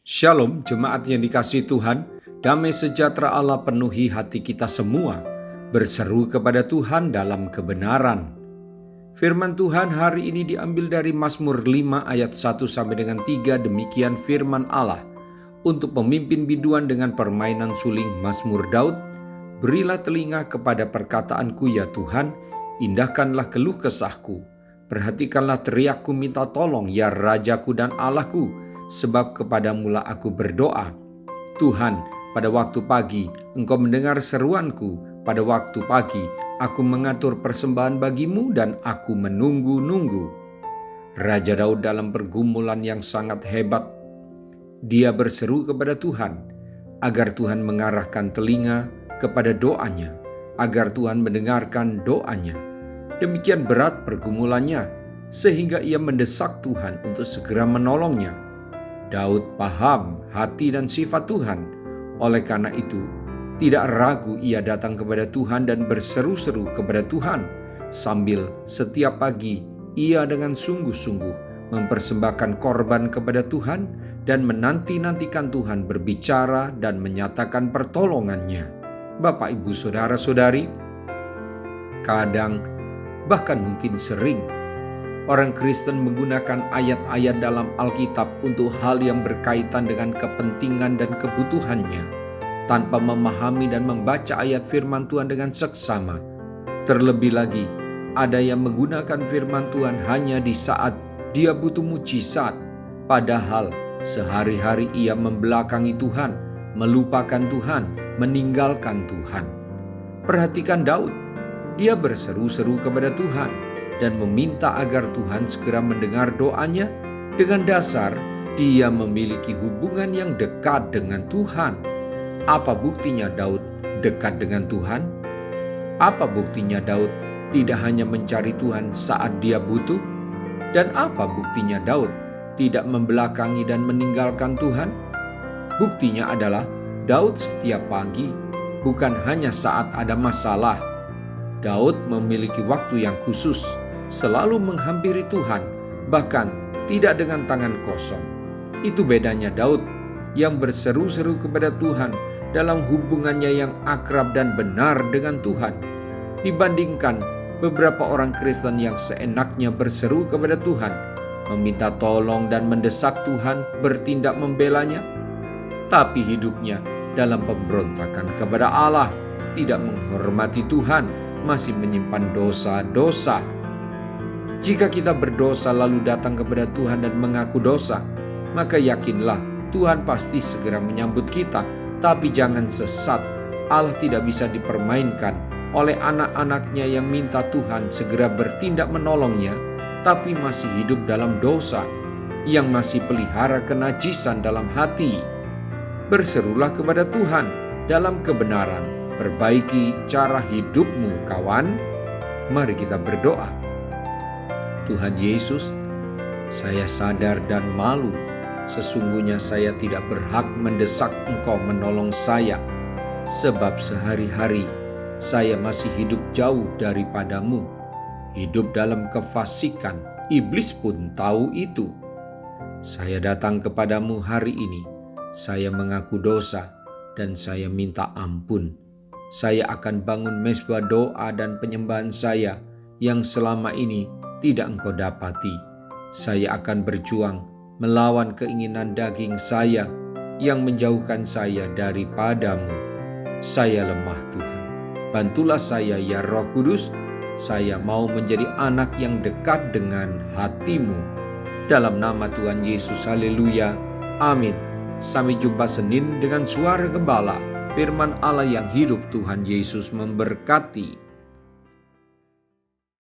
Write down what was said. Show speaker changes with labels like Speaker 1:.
Speaker 1: Shalom, jemaat yang dikasihi Tuhan, damai sejahtera Allah penuhi hati kita semua, berseru kepada Tuhan dalam kebenaran. Firman Tuhan hari ini diambil dari Mazmur 5 ayat 1 sampai dengan 3, demikian firman Allah. Untuk pemimpin biduan dengan permainan suling Mazmur Daud, berilah telinga kepada perkataanku ya Tuhan, indahkanlah keluh kesahku. Perhatikanlah teriakku minta tolong ya Rajaku dan Allahku, sebab kepadamulah aku berdoa. Tuhan, pada waktu pagi Engkau mendengar seruanku, pada waktu pagi aku mengatur persembahan bagimu dan aku menunggu-nunggu. Raja Daud dalam pergumulan yang sangat hebat. Dia berseru kepada Tuhan, agar Tuhan mengarahkan telinga kepada doanya, agar Tuhan mendengarkan doanya. Demikian berat pergumulannya, sehingga ia mendesak Tuhan untuk segera menolongnya. Daud paham hati dan sifat Tuhan. Oleh karena itu, tidak ragu ia datang kepada Tuhan dan berseru-seru kepada Tuhan. Sambil setiap pagi ia dengan sungguh-sungguh mempersembahkan korban kepada Tuhan dan menanti-nantikan Tuhan berbicara dan menyatakan pertolongannya. Bapak, Ibu, Saudara-saudari, kadang bahkan mungkin sering orang Kristen menggunakan ayat-ayat dalam Alkitab untuk hal yang berkaitan dengan kepentingan dan kebutuhannya, tanpa memahami dan membaca ayat firman Tuhan dengan seksama. Terlebih lagi, ada yang menggunakan firman Tuhan hanya di saat dia butuh mujizat, padahal sehari-hari ia membelakangi Tuhan, melupakan Tuhan, meninggalkan Tuhan. Perhatikan Daud, dia berseru-seru kepada Tuhan dan meminta agar Tuhan segera mendengar doanya. Dengan dasar dia memiliki hubungan yang dekat dengan Tuhan. Apa buktinya Daud dekat dengan Tuhan? Apa buktinya Daud tidak hanya mencari Tuhan saat dia butuh? Dan apa buktinya Daud tidak membelakangi dan meninggalkan Tuhan? Buktinya adalah Daud setiap pagi, bukan hanya saat ada masalah. Daud memiliki waktu yang khusus, selalu menghampiri Tuhan, bahkan tidak dengan tangan kosong. Itu bedanya Daud yang berseru-seru kepada Tuhan dalam hubungannya yang akrab dan benar dengan Tuhan, dibandingkan beberapa orang Kristen yang seenaknya berseru kepada Tuhan, meminta tolong dan mendesak Tuhan bertindak membelanya, tapi hidupnya dalam pemberontakan kepada Allah, tidak menghormati Tuhan, masih menyimpan dosa-dosa. Jika kita berdosa lalu datang kepada Tuhan dan mengaku dosa, maka yakinlah Tuhan pasti segera menyambut kita. Tapi jangan sesat, Allah tidak bisa dipermainkan oleh anak-anaknya yang minta Tuhan segera bertindak menolongnya, tapi masih hidup dalam dosa, yang masih pelihara kenajisan dalam hati. Berserulah kepada Tuhan dalam kebenaran, perbaiki cara hidupmu kawan. Mari kita berdoa. Tuhan Yesus, saya sadar dan malu. Sesungguhnya saya tidak berhak mendesak Engkau menolong saya, sebab sehari-hari saya masih hidup jauh daripadamu, hidup dalam kefasikan. Iblis pun tahu itu. Saya datang kepadamu hari ini, saya mengaku dosa dan saya minta ampun. Saya akan bangun mezbah doa dan penyembahan saya yang selama ini tidak Engkau dapati. Saya akan berjuang melawan keinginan daging saya yang menjauhkan saya daripadamu. Saya lemah Tuhan, bantulah saya ya Roh Kudus. Saya mau menjadi anak yang dekat dengan hati-Mu. Dalam nama Tuhan Yesus, haleluya, amin. Sampai jumpa Senin dengan suara gembala, firman Allah yang hidup. Tuhan Yesus memberkati.